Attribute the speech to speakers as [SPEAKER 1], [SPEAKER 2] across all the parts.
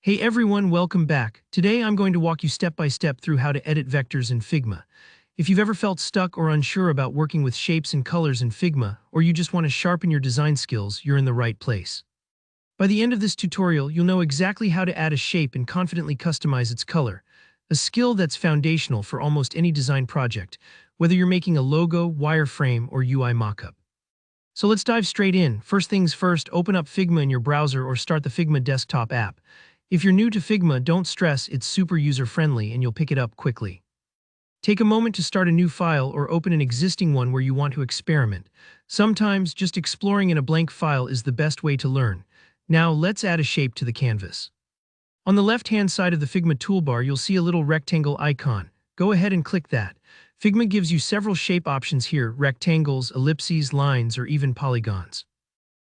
[SPEAKER 1] Hey everyone, welcome back. Today I'm going to walk you step by step through how to edit vectors in Figma. If you've ever felt stuck or unsure about working with shapes and colors in Figma, or you just want to sharpen your design skills, you're in the right place. By the end of this tutorial, you'll know exactly how to add a shape and confidently customize its color, a skill that's foundational for almost any design project, whether you're making a logo, wireframe, or UI mockup. So let's dive straight in. First things first, open up Figma in your browser or start the Figma desktop app. If you're new to Figma, don't stress, it's super user-friendly and you'll pick it up quickly. Take a moment to start a new file or open an existing one where you want to experiment. Sometimes just exploring in a blank file is the best way to learn. Now let's add a shape to the canvas. On the left-hand side of the Figma toolbar, you'll see a little rectangle icon. Go ahead and click that. Figma gives you several shape options here: rectangles, ellipses, lines, or even polygons.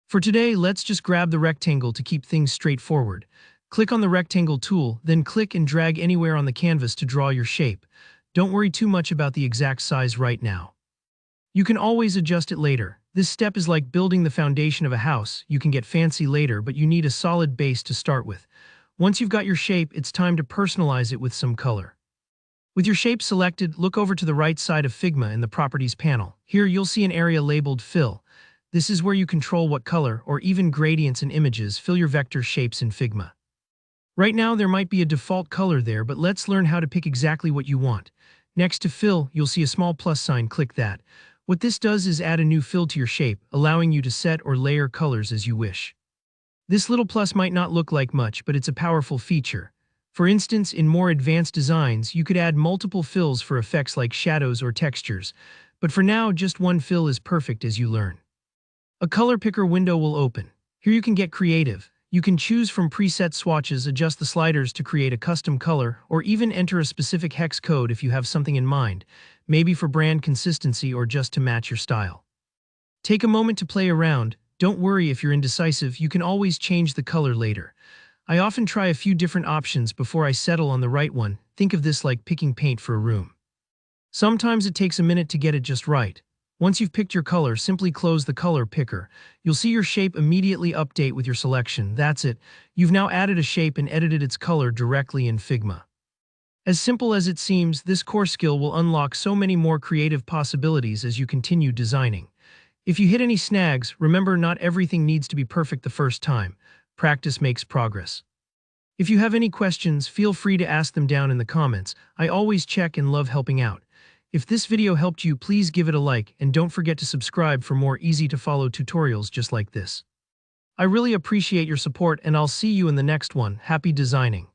[SPEAKER 1] For today, let's just grab the rectangle to keep things straightforward. Click on the rectangle tool, then click and drag anywhere on the canvas to draw your shape. Don't worry too much about the exact size right now. You can always adjust it later. This step is like building the foundation of a house. You can get fancy later, but you need a solid base to start with. Once you've got your shape, it's time to personalize it with some color. With your shape selected, look over to the right side of Figma in the Properties panel. Here you'll see an area labeled Fill. This is where you control what color, or even gradients and images, fill your vector shapes in Figma. Right now there might be a default color there, but let's learn how to pick exactly what you want. Next to Fill, you'll see a small plus sign. Click that. What this does is add a new fill to your shape, allowing you to set or layer colors as you wish. This little plus might not look like much, but it's a powerful feature. For instance, in more advanced designs, you could add multiple fills for effects like shadows or textures, but for now, just one fill is perfect as you learn. A color picker window will open. Here you can get creative. You can choose from preset swatches, adjust the sliders to create a custom color, or even enter a specific hex code if you have something in mind, maybe for brand consistency or just to match your style. Take a moment to play around. Don't worry if you're indecisive, you can always change the color later. I often try a few different options before I settle on the right one. Think of this like picking paint for a room. Sometimes it takes a minute to get it just right. Once you've picked your color, simply close the color picker. You'll see your shape immediately update with your selection. That's it. You've now added a shape and edited its color directly in Figma. As simple as it seems, this core skill will unlock so many more creative possibilities as you continue designing. If you hit any snags, remember, not everything needs to be perfect the first time. Practice makes progress. If you have any questions, feel free to ask them down in the comments. I always check and love helping out. If this video helped you, please give it a like and don't forget to subscribe for more easy-to-follow tutorials just like this. I really appreciate your support and I'll see you in the next one. Happy designing!